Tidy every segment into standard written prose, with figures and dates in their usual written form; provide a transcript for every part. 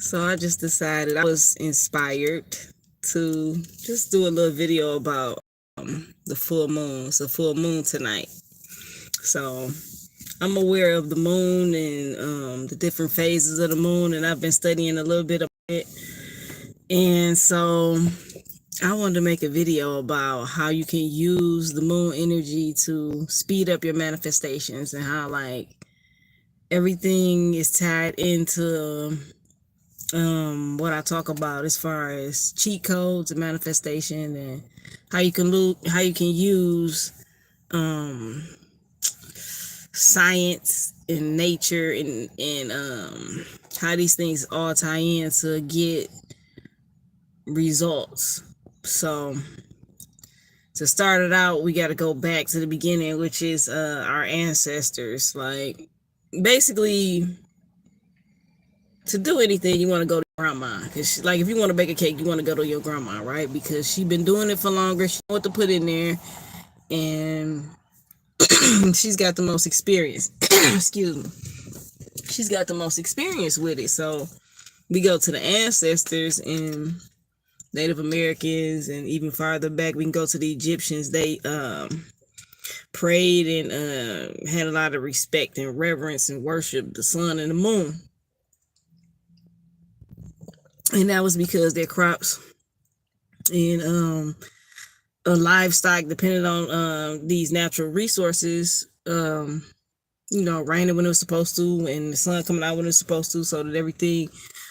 So I just decided I was inspired to just do a little video about the full moon. It's a full moon tonight. So I'm aware of the moon and the different phases of the moon, and I've been studying a little bit about it. And so I wanted to make a video about how you can use the moon energy to speed up your manifestations and how, like, everything is tied into what I talk about as far as cheat codes and manifestation, and how you can use um science and nature and how these things all tie in to get results. So to start it out, we got to go back to the beginning, which is our ancestors. Like, basically, to do anything, you want to go to grandma. Cause like, if you want to bake a cake, you want to go to your grandma, right? Because she been doing it for longer. She know what to put in there, and she's got the most experience. Excuse me. She's got the most experience with it. So we go to the ancestors and Native Americans, and even farther back, we can go to the Egyptians. They prayed and had a lot of respect and reverence and worship the sun and the moon. And that was because their crops and livestock depended on these natural resources, raining when it was supposed to and the sun coming out when it was supposed to, so that everything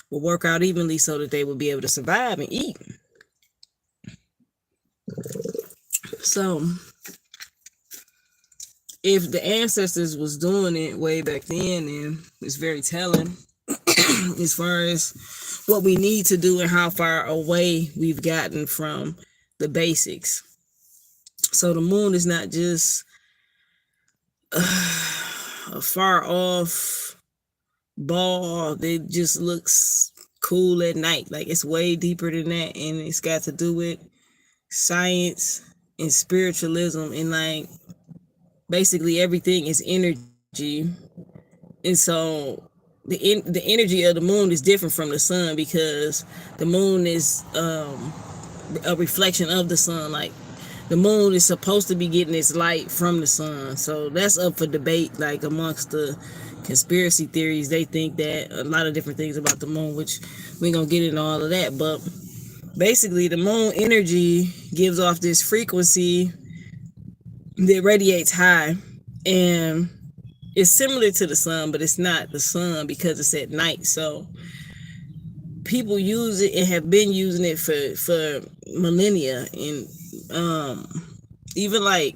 will work out evenly so that they will be able to survive and eat. So if the ancestors was doing it way back then, then it's very telling as far as what we need to do and how far away we've gotten from the basics. So the moon is not just a far off ball that just looks cool at night. Like, it's way deeper than that, and it's got to do with science and spiritualism, and like basically everything is energy. And so the energy of the moon is different from the sun, because the moon is a reflection of the sun. Like, the moon is supposed to be getting its light from the sun. So that's up for debate. Like, amongst the conspiracy theories, they think that a lot of different things about the moon, which we ain't gonna get into all of that. But basically, the moon energy gives off this frequency that radiates high, and it's similar to the sun, but it's not the sun because it's at night. So people use it and have been using it for millennia, and even like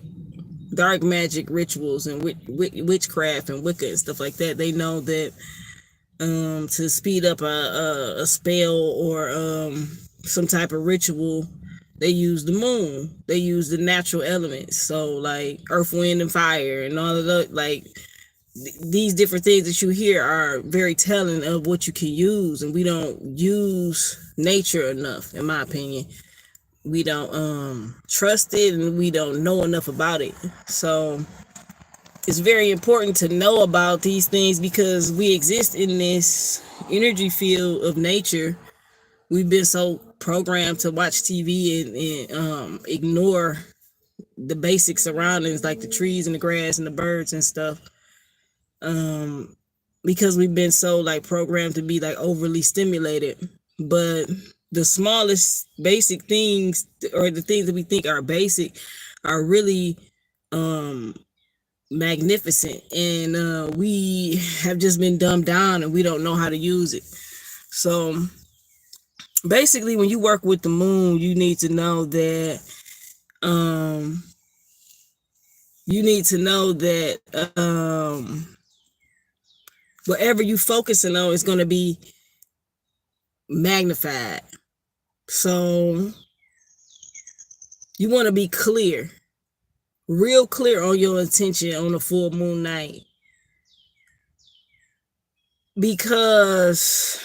dark magic rituals and witchcraft and Wicca and stuff like that. They know that to speed up a spell or some type of ritual, they use the moon. They use the natural elements, so like earth, wind, and fire, and all of the like. These different things that you hear are very telling of what you can use, and we don't use nature enough, in my opinion. We don't trust it, and we don't know enough about it. So it's very important to know about these things, because we exist in this energy field of nature. We've been so programmed to watch TV and ignore the basic surroundings, like the trees and the grass and the birds and stuff, because we've been so like programmed to be like overly stimulated. But the smallest basic things, or the things that we think are basic, are really magnificent, and we have just been dumbed down and we don't know how to use it. So basically, when you work with the moon, you need to know that whatever you focusing on is going to be magnified. So you want to be clear, real clear on your intention on a full moon night, because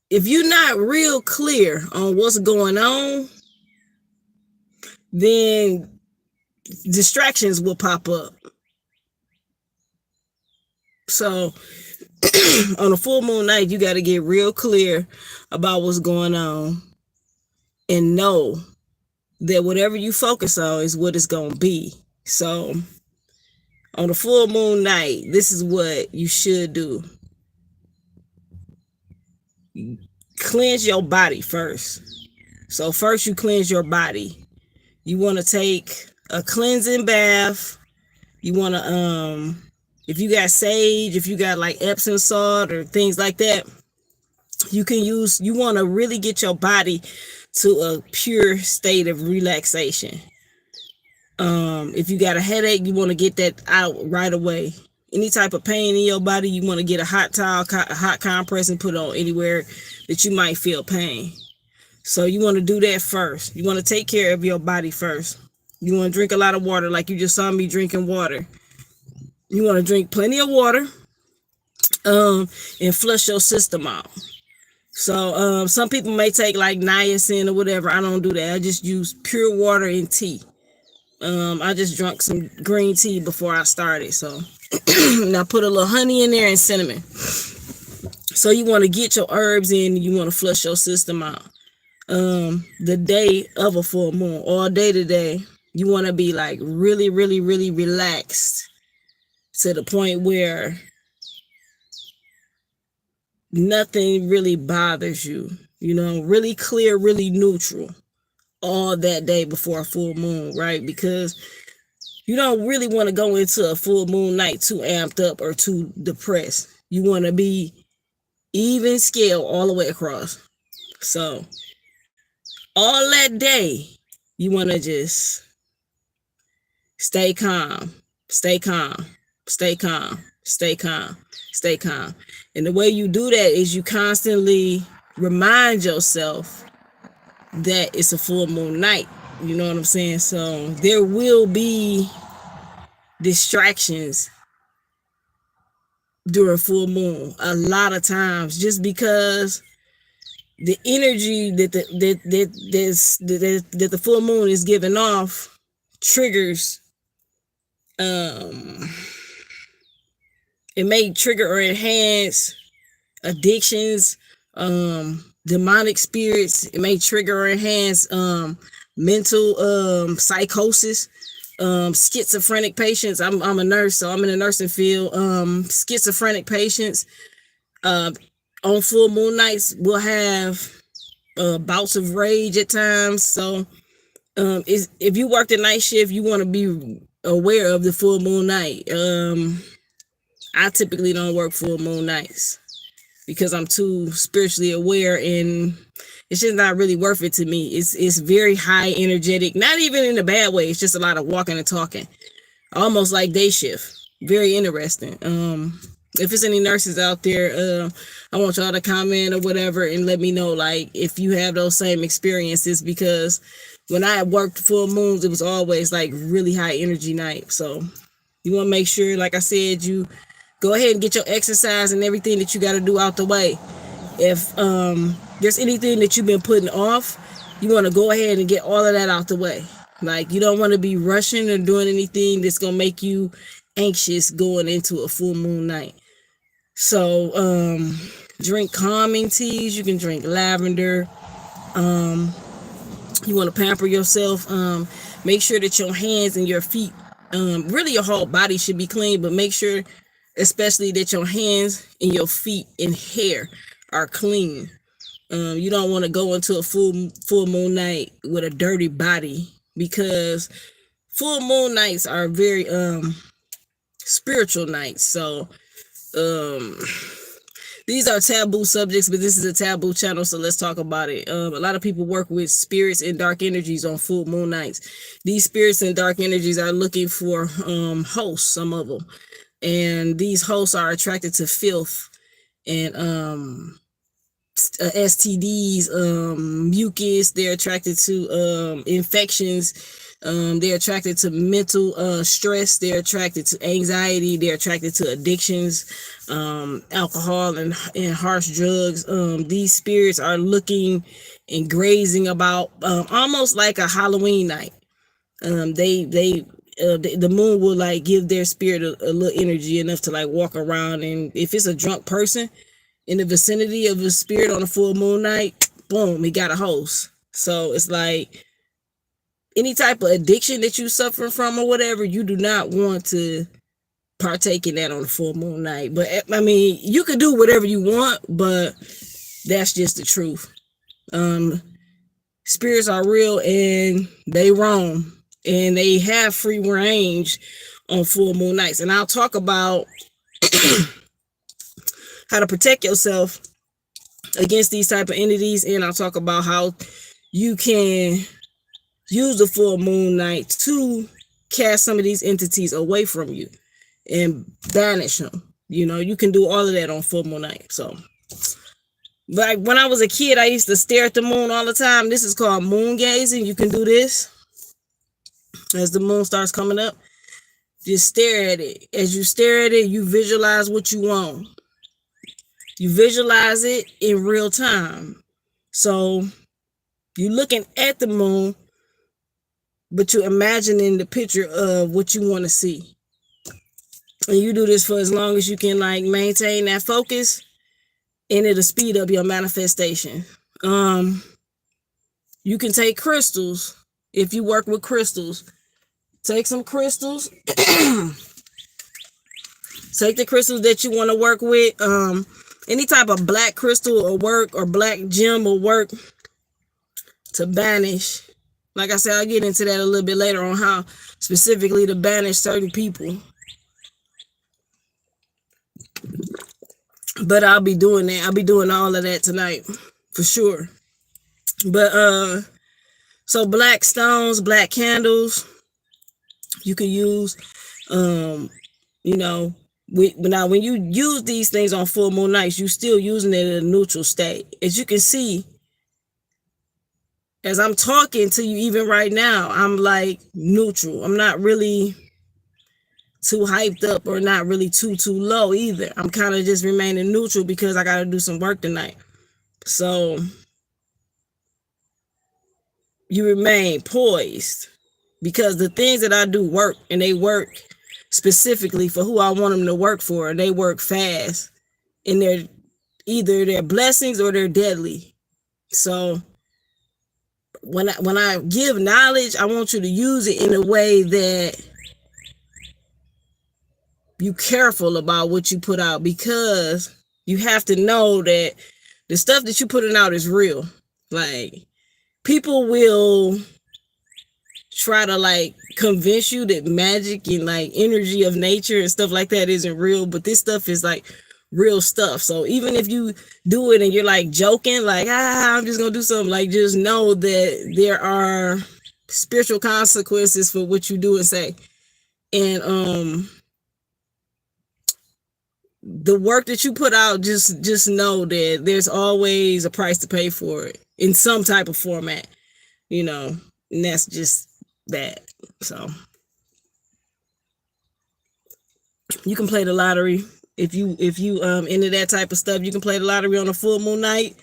if you're not real clear on what's going on, then distractions will pop up. So On a full moon night, you got to get real clear about what's going on and know that whatever you focus on is what it's going to be. So on a full moon night, this is what you should do. Cleanse your body first. So first you cleanse your body. You want to take a cleansing bath. You want to, if you got sage, if you got like Epsom salt or things like that, you want to really get your body to a pure state of relaxation. If you got a headache, you want to get that out right away. Any type of pain in your body, you want to get a hot towel, a hot compress, and put on anywhere that you might feel pain. So you want to do that first. You want to take care of your body first. You want to drink a lot of water, like you just saw me drinking water. You want to drink plenty of water, and flush your system out. So some people may take like niacin or whatever. I don't do that. I just use pure water and tea. I just drank some green tea before I started. So and I put a little honey in there and cinnamon. So you want to get your herbs in, and you want to flush your system out. The day of a full moon, all day today, you want to be like really, really, really relaxed to the point where nothing really bothers you, really clear, really neutral all that day before a full moon, right? Because you don't really want to go into a full moon night too amped up or too depressed. You want to be even scale all the way across. So all that day, you want to just stay calm, stay calm, stay calm, stay calm, stay calm. And the way you do that is you constantly remind yourself that it's a full moon night. You know what I'm saying? So there will be distractions during full moon a lot of times, just because the energy that the full moon is giving off triggers. It may trigger or enhance addictions, demonic spirits. It may trigger or enhance mental psychosis, schizophrenic patients. I'm a nurse, so I'm in the nursing field. Schizophrenic patients on full moon nights will have bouts of rage at times. So if you work the night shift, you want to be aware of the full moon night. I typically don't work full moon nights because I'm too spiritually aware, and it's just not really worth it to me. It's very high energetic, not even in a bad way. It's just a lot of walking and talking, almost like day shift. Very interesting. If there's any nurses out there, I want y'all to comment or whatever and let me know, like, if you have those same experiences, because when I worked full moons, it was always like really high energy night. So you want to make sure, like I said, you go ahead and get your exercise and everything that you got to do out the way. If there's anything that you've been putting off, you want to go ahead and get all of that out the way. Like, you don't want to be rushing or doing anything that's going to make you anxious going into a full moon night. So drink calming teas. You can drink lavender. You want to pamper yourself. Make sure that your hands and your feet, really your whole body should be clean, but make sure especially that your hands and your feet and hair are clean. You don't want to go into a full moon night with a dirty body, because full moon nights are very spiritual nights. So these are taboo subjects, but this is a taboo channel, so let's talk about it. A lot of people work with spirits and dark energies on full moon nights. These spirits and dark energies are looking for hosts, some of them. And these hosts are attracted to filth and STDs, mucus. They're attracted to infections. They're attracted to mental stress. They're attracted to anxiety. They're attracted to addictions, alcohol and harsh drugs. These spirits are looking and grazing about almost like a Halloween night. They the moon will like give their spirit a little energy enough to like walk around, and if it's a drunk person in the vicinity of a spirit on a full moon night, boom, he got a host. So it's like any type of addiction that you suffer from or whatever, you do not want to partake in that on a full moon night. But I mean, you can do whatever you want, but that's just the truth. Spirits are real and they roam and they have free range on full moon nights. And I'll talk about how to protect yourself against these type of entities, and I'll talk about how you can use the full moon night to cast some of these entities away from you and banish them. You know, you can do all of that on full moon night. So, like when I was a kid, I used to stare at the moon all the time. This is called moon gazing. You can do this as the moon starts coming up. Just stare at it. As you stare at it, you visualize what you want. You visualize it in real time. So you're looking at the moon, but you're imagining the picture of what you want to see. And you do this for as long as you can, like, maintain that focus, and it'll speed up your manifestation. You can take crystals. If you work with crystals, take some crystals. Take the crystals that you want to work with. Any type of black crystal will work, or black gem will work to banish. Like I said, I'll get into that a little bit later on how specifically to banish certain people. But I'll be doing that. I'll be doing all of that tonight for sure. But so black stones, black candles, you can use. You know, now when you use these things on full moon nights, you still using it in a neutral state. As you can see, as I'm talking to you even right now, I'm like neutral. I'm not really too hyped up or not really too low either. I'm kind of just remaining neutral because I got to do some work tonight. So you remain poised because the things that I do work, and they work specifically for who I want them to work for. And they work fast, and they're either they're blessings or they're deadly. So when I give knowledge, I want you to use it in a way that you careful about what you put out, because you have to know that the stuff that you putting out is real. Like, people will try to like convince you that magic and like energy of nature and stuff like that isn't real, but this stuff is like real stuff. So even if you do it and you're like joking, like, I'm just gonna do something, like, just know that there are spiritual consequences for what you do and say. And the work that you put out, just know that there's always a price to pay for it in some type of format, you know, and that's just that. So you can play the lottery if you into that type of stuff. You can play the lottery on a full moon night.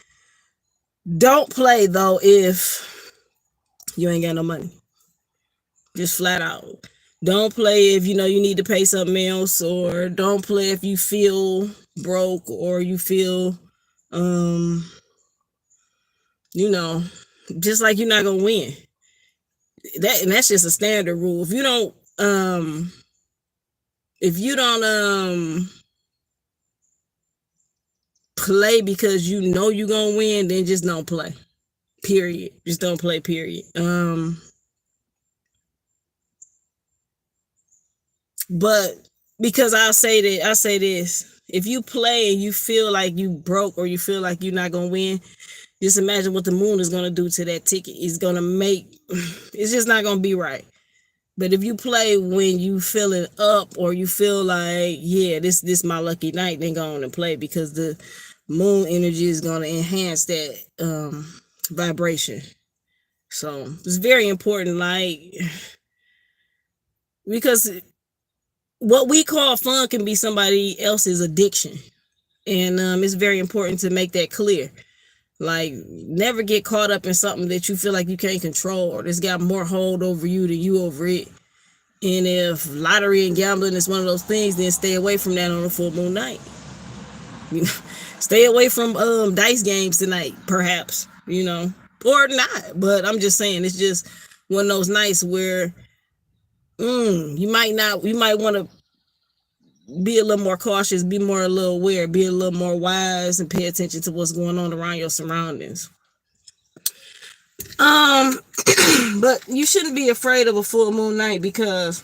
Don't play though if you ain't got no money. Just flat out. Don't play if you know you need to pay something else, or don't play if you feel broke or you feel you know, just like you're not gonna win. That's just a standard rule. If you don't play because you know you're gonna win, then just don't play. Period. Just don't play, period. But because I say this, if you play and you feel like you broke or you feel like you're not gonna win, just imagine what the moon is gonna do to that ticket. It's just not gonna be right. But if you play when you feeling up, or you feel like, yeah, this my lucky night, then go on and play, because the moon energy is gonna enhance that vibration. So it's very important, like, because what we call fun can be somebody else's addiction. And it's very important to make that clear. Like, never get caught up in something that you feel like you can't control, or that's got more hold over you than you over it. And if lottery and gambling is one of those things, then stay away from that on a full moon night. You know, stay away from dice games tonight, perhaps, or not. But I'm just saying, it's just one of those nights where you might want to be a little more cautious, be more a little aware, be a little more wise, and pay attention to what's going on around your surroundings. But you shouldn't be afraid of a full moon night because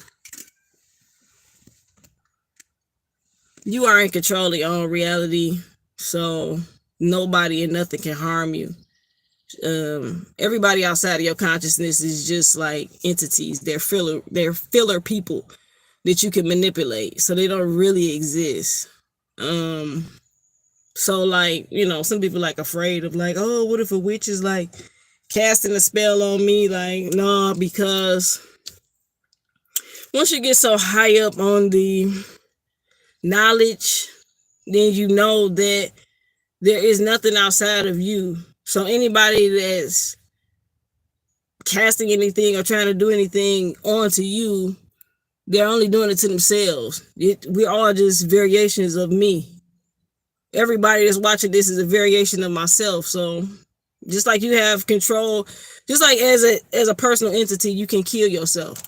you are in control of your own reality. So nobody and nothing can harm you. Everybody outside of your consciousness is just like entities. They're filler people that you can manipulate. So they don't really exist. So like, some people like afraid of like, oh, what if a witch is like casting a spell on me? Like, no, because once you get so high up on the knowledge, then you know that there is nothing outside of you. So anybody that's casting anything or trying to do anything onto you, they're only doing it to themselves. We're all just variations of me. Everybody that's watching this is a variation of myself. So just like you have control, just like as a personal entity, you can kill yourself.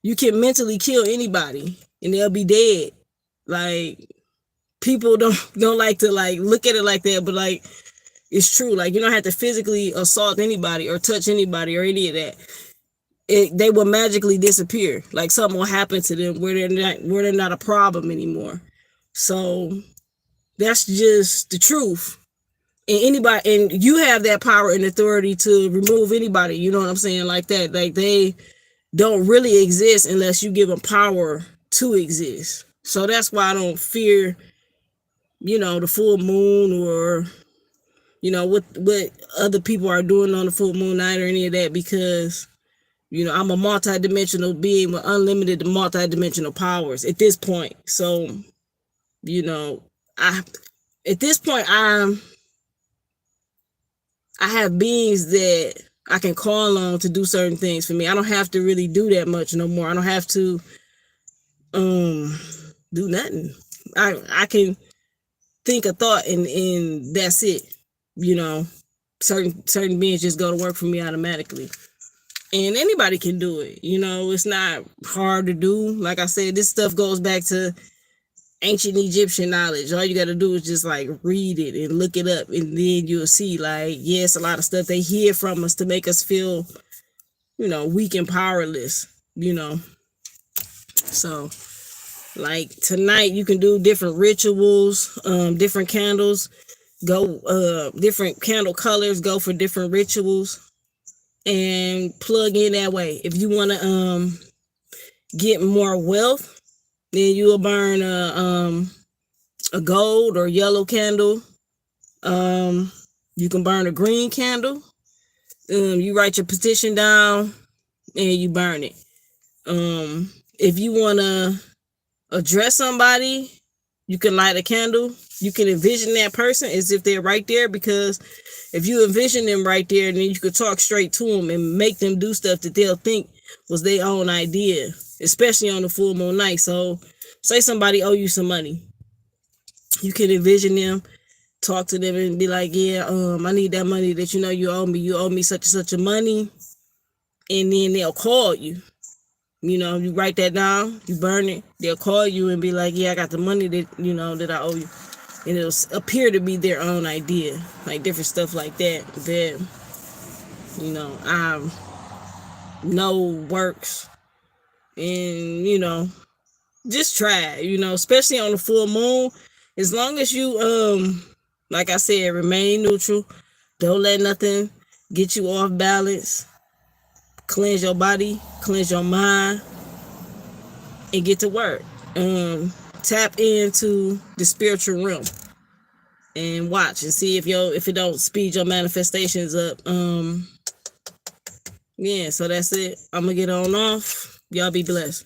You can mentally kill anybody and they'll be dead. Like, people don't like to like look at it like that, but like, it's true. Like, you don't have to physically assault anybody or touch anybody or any of that. They will magically disappear. Like, something will happen to them where they're not a problem anymore. So that's just the truth. And you have that power and authority to remove anybody. You know what I'm saying? Like that. Like, they don't really exist unless you give them power to exist. So that's why I don't fear, the full moon or, what other people are doing on the full moon night or any of that, because, I'm a multidimensional being with unlimited multidimensional powers at this point. So, at this point, I have beings that I can call on to do certain things for me. I don't have to really do that much no more. I don't have to do nothing. I can think a thought and that's it. Certain beings just go to work for me automatically. And anybody can do it. It's not hard to do. Like I said, this stuff goes back to ancient Egyptian knowledge. All you got to do is just like read it and look it up, and then you'll see like, yes, a lot of stuff they hear from us to make us feel, weak and powerless, So like tonight you can do different rituals, different candles, different candle colors, go for different rituals and plug in that way. If you want to get more wealth, then you will burn a gold or yellow candle. You can burn a green candle. You write your petition down and you burn it. If you want to address somebody, you can light a candle. You can envision that person as if they're right there, because if you envision them right there, then you could talk straight to them and make them do stuff that they'll think was their own idea, especially on the full moon night. So say somebody owe you some money. You can envision them, talk to them and be like, yeah, I need that money that you owe me. You owe me such and such a money. And then they'll call you. You write that down, you burn it, they'll call you and be like, yeah, I got the money that, that I owe you. And it'll appear to be their own idea, like different stuff like that, I know works. And, just try it, especially on the full moon. As long as you, like I said, remain neutral, don't let nothing get you off balance. Cleanse your body, cleanse your mind, and get to work. Tap into the spiritual realm and watch and see if it don't speed your manifestations up. Yeah, so that's it. I'm gonna get on off. Y'all be blessed.